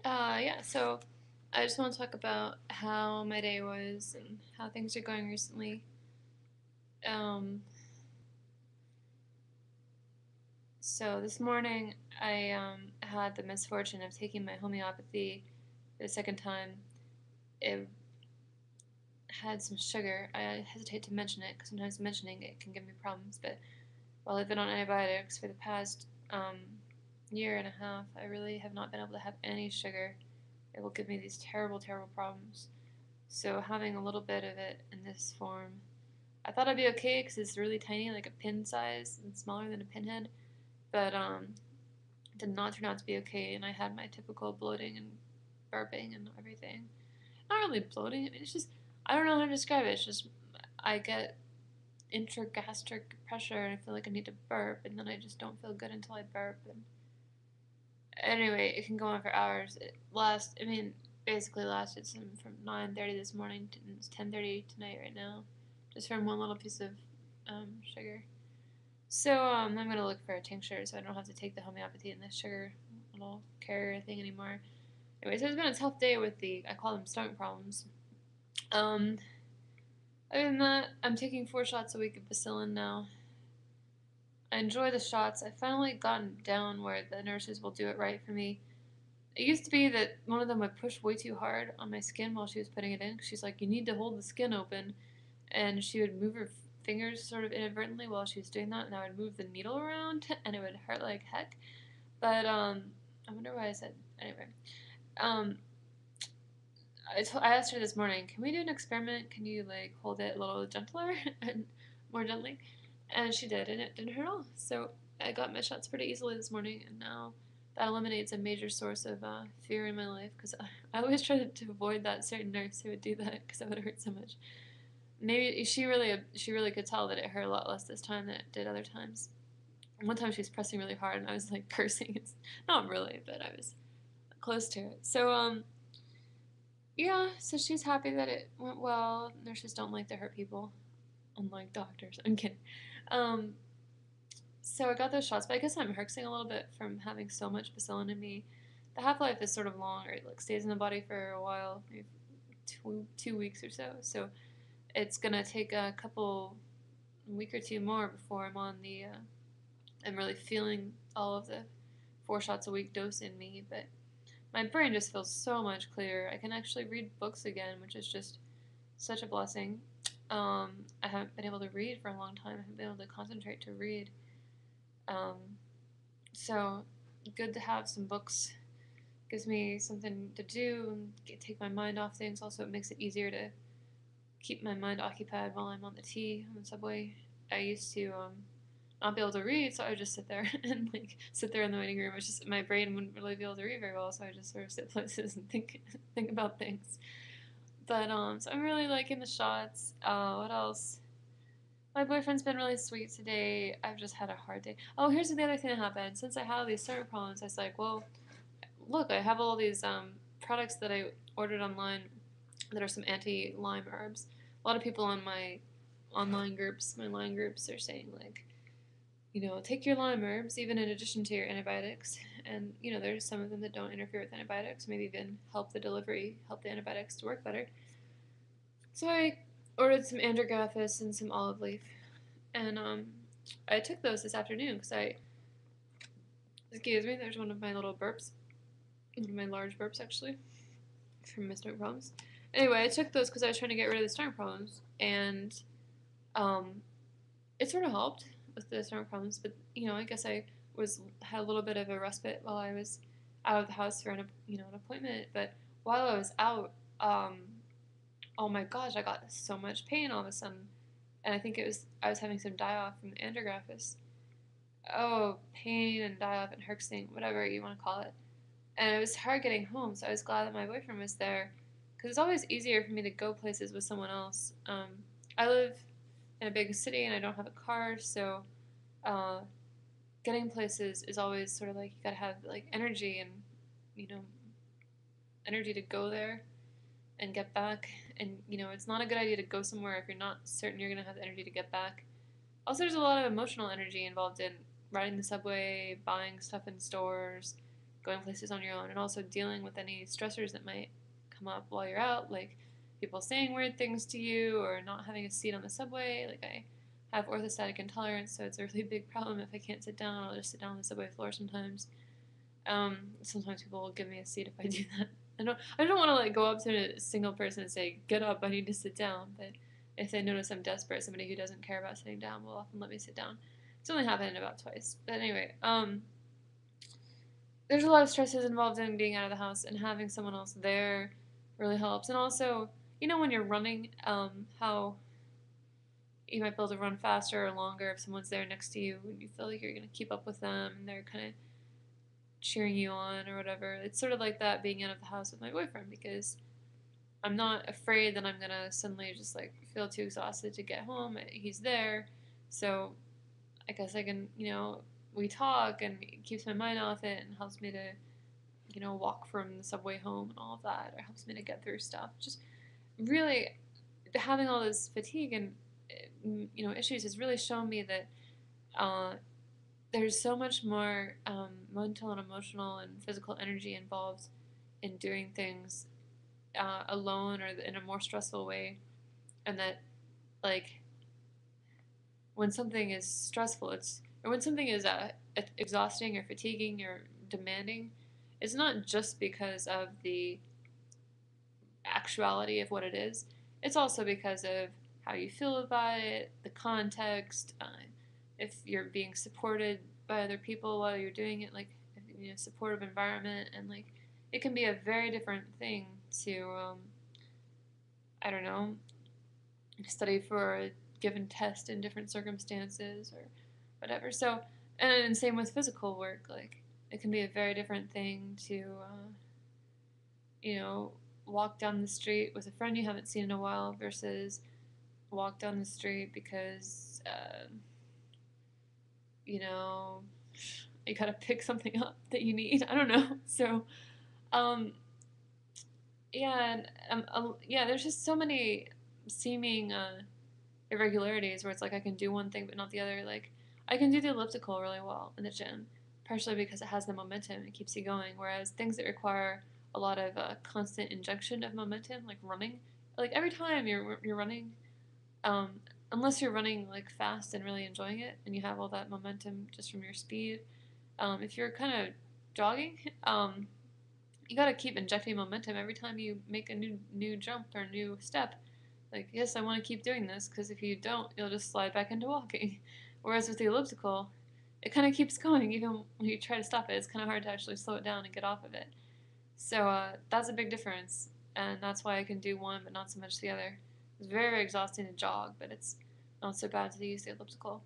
Yeah, so I just want to talk about how my day was and how things are going recently. Um, so this morning I had the misfortune of taking my homeopathy for the second time. It had some sugar. I hesitate to mention it because sometimes mentioning it can give me problems, but while I've been on antibiotics for the past year and a half, I really have not been able to have any sugar. It will give me these terrible, terrible problems. So having a little bit of it in this form, I thought I'd be okay because it's really tiny, like a pin size and smaller than a pinhead. But did not turn out to be okay, and I had my typical bloating and burping and everything. Not really bloating. I mean, it's just I don't know how to describe it. It's just I get intragastric pressure and I feel like I need to burp, and then I just don't feel good until I burp. And anyway, it can go on for hours. I mean, basically lasted from 9:30 this morning to 10:30 tonight right now, just from one little piece of sugar. So I'm gonna look for a tincture so I don't have to take the homeopathy and the sugar little carrier thing anymore. Anyway, so it's been a tough day with I call them stomach problems. Um, Other than that, I'm taking 4 shots a week of Bicillin now. I enjoy the shots. I've finally gotten down where the nurses will do it right for me. It used to be that one of them would push way too hard on my skin while she was putting it in. She's like, "You need to hold the skin open," and she would move her fingers sort of inadvertently while she was doing that, and I would move the needle around, and it would hurt like heck. But I wonder why I said anyway. Um, I asked her this morning, "Can we do an experiment? Can you like hold it a little gentler and more gently?" And she did, and it didn't hurt at all. So I got my shots pretty easily this morning, and now that eliminates a major source of fear in my life because I always tried to avoid that certain nurse who would do that because it would hurt so much. Maybe she really could tell that it hurt a lot less this time than it did other times. One time she was pressing really hard, and I was like cursing. It's not really, but I was close to it. So yeah. So she's happy that it went well. Nurses don't like to hurt people, unlike doctors. I'm kidding. Um, so I got those shots, but I guess I'm herxing a little bit from having so much bacillin in me. The half life is sort of long, or it like stays in the body for a while, maybe 2 weeks or so. So it's gonna take a week or two more before I'm on the. I'm really feeling all of the 4 shots a week dose in me, but my brain just feels so much clearer. I can actually read books again, which is just such a blessing. I haven't been able to read for a long time. I haven't been able to concentrate to read. Um, so good to have some books. Gives me something to do and take my mind off things. Also, it makes it easier to keep my mind occupied while I'm on the T on the subway. I used to not be able to read, so I would just sit there and like sit there in the waiting room. It's just my brain wouldn't really be able to read very well, so I just sort of sit places and think about things. But so I'm really liking the shots. What else? My boyfriend's been really sweet today. I've just had a hard day. Oh, here's the other thing that happened. Since I have these stomach problems, I was like, well, look, I have all these products that I ordered online that are some anti-Lyme herbs. A lot of people on my online groups, my line groups, are saying like, take your Lyme herbs even in addition to your antibiotics. And there's some of them that don't interfere with antibiotics, maybe even help the delivery, help the antibiotics to work better. So I ordered some andrographis and some olive leaf, and I took those this afternoon because excuse me, there's one of my little burps, one of my large burps actually, from my stomach problems. Anyway, I took those because I was trying to get rid of the stomach problems, and um, it sort of helped with the stomach problems. But I guess I had a little bit of a respite while I was out of the house for an appointment. But while I was out, oh my gosh, I got so much pain all of a sudden, and I was having some die off from the andrographis. Oh, pain and die off and herxing, whatever you want to call it. And it was hard getting home, so I was glad that my boyfriend was there, because it's always easier for me to go places with someone else. I live in a big city and I don't have a car, so uh, getting places is always sort of like you gotta have like energy and you know energy to go there and get back. And it's not a good idea to go somewhere if you're not certain you're gonna have the energy to get back. Also, there's a lot of emotional energy involved in riding the subway, buying stuff in stores, going places on your own, and also dealing with any stressors that might come up while you're out, like people saying weird things to you or not having a seat on the subway. Like I have orthostatic intolerance, so it's a really big problem. If I can't sit down, I'll just sit down on the subway floor sometimes. Sometimes people will give me a seat if I do that. I don't want to like go up to a single person and say, "Get up, I need to sit down." But if they notice I'm desperate, somebody who doesn't care about sitting down will often let me sit down. It's only happened about twice. But anyway, there's a lot of stresses involved in being out of the house, and having someone else there really helps. And also, when you're running, how you might be able to run faster or longer if someone's there next to you and you feel like you're going to keep up with them and they're kind of cheering you on or whatever. It's sort of like that being out of the house with my boyfriend, because I'm not afraid that I'm going to suddenly just like feel too exhausted to get home. He's there. So I guess I can, we talk and it keeps my mind off it and helps me to, walk from the subway home and all of that. Or helps me to get through stuff. Just really having all this fatigue and, issues has really shown me that there's so much more mental and emotional and physical energy involved in doing things alone or in a more stressful way, and that like when something is stressful, or when something is exhausting or fatiguing or demanding, it's not just because of the actuality of what it is. It's also because of how you feel about it, the context, if you're being supported by other people while you're doing it, like supportive environment, and like it can be a very different thing to I don't know, study for a given test in different circumstances or whatever. So, and same with physical work, like it can be a very different thing to walk down the street with a friend you haven't seen in a while versus walk down the street because you gotta pick something up that you need. I don't know. So, um, yeah, and yeah, there's just so many seeming irregularities where it's like I can do one thing but not the other. Like I can do the elliptical really well in the gym, partially because it has the momentum and it keeps you going. Whereas things that require a lot of constant injection of momentum, like running, like every time you're running, um, unless you're running like fast and really enjoying it, and you have all that momentum just from your speed. If you're kind of jogging, you gotta keep injecting momentum every time you make a new jump or new step. Like, yes, I want to keep doing this, because if you don't, you'll just slide back into walking. Whereas with the elliptical, it kind of keeps going even when you try to stop it. It's kind of hard to actually slow it down and get off of it. So that's a big difference, and that's why I can do one but not so much the other. It's very, very exhausting to jog, but it's not so bad to use the elliptical.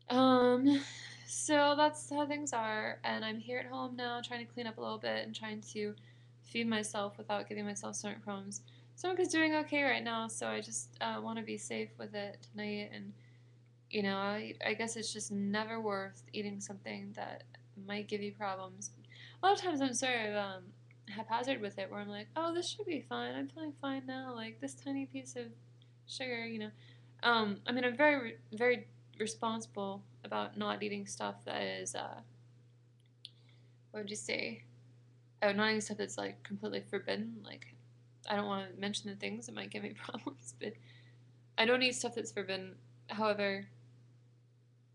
Um, so that's how things are, and I'm here at home now trying to clean up a little bit and trying to feed myself without giving myself stomach problems. Stomach is doing okay right now, so I just want to be safe with it tonight, and I guess it's just never worth eating something that might give you problems. A lot of times I'm sort of haphazard with it, where I'm like, oh, this should be fine. I'm feeling fine now. Like this tiny piece of sugar. I mean, I'm very, very responsible about not eating stuff that is, what would you say? Oh, not eating stuff that's like completely forbidden. Like, I don't want to mention the things that might give me problems, but I don't eat stuff that's forbidden. However,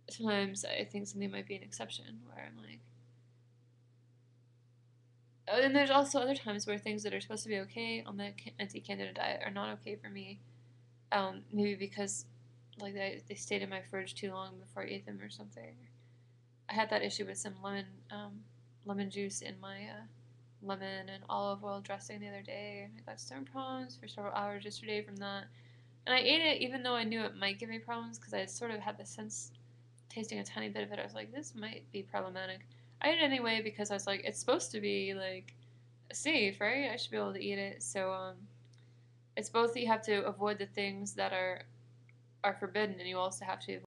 sometimes I think something might be an exception where I'm like, oh, and there's also other times where things that are supposed to be okay on the anti-Candida diet are not okay for me. Maybe because like they stayed in my fridge too long before I ate them or something. I had that issue with some lemon juice in my lemon and olive oil dressing the other day, and I got stomach problems for several hours yesterday from that. And I ate it even though I knew it might give me problems, because I sort of had the sense, tasting a tiny bit of it, I was like, this might be problematic. I ate it anyway because I was like, it's supposed to be like safe, right? I should be able to eat it. So it's both that you have to avoid the things that are forbidden, and you also have to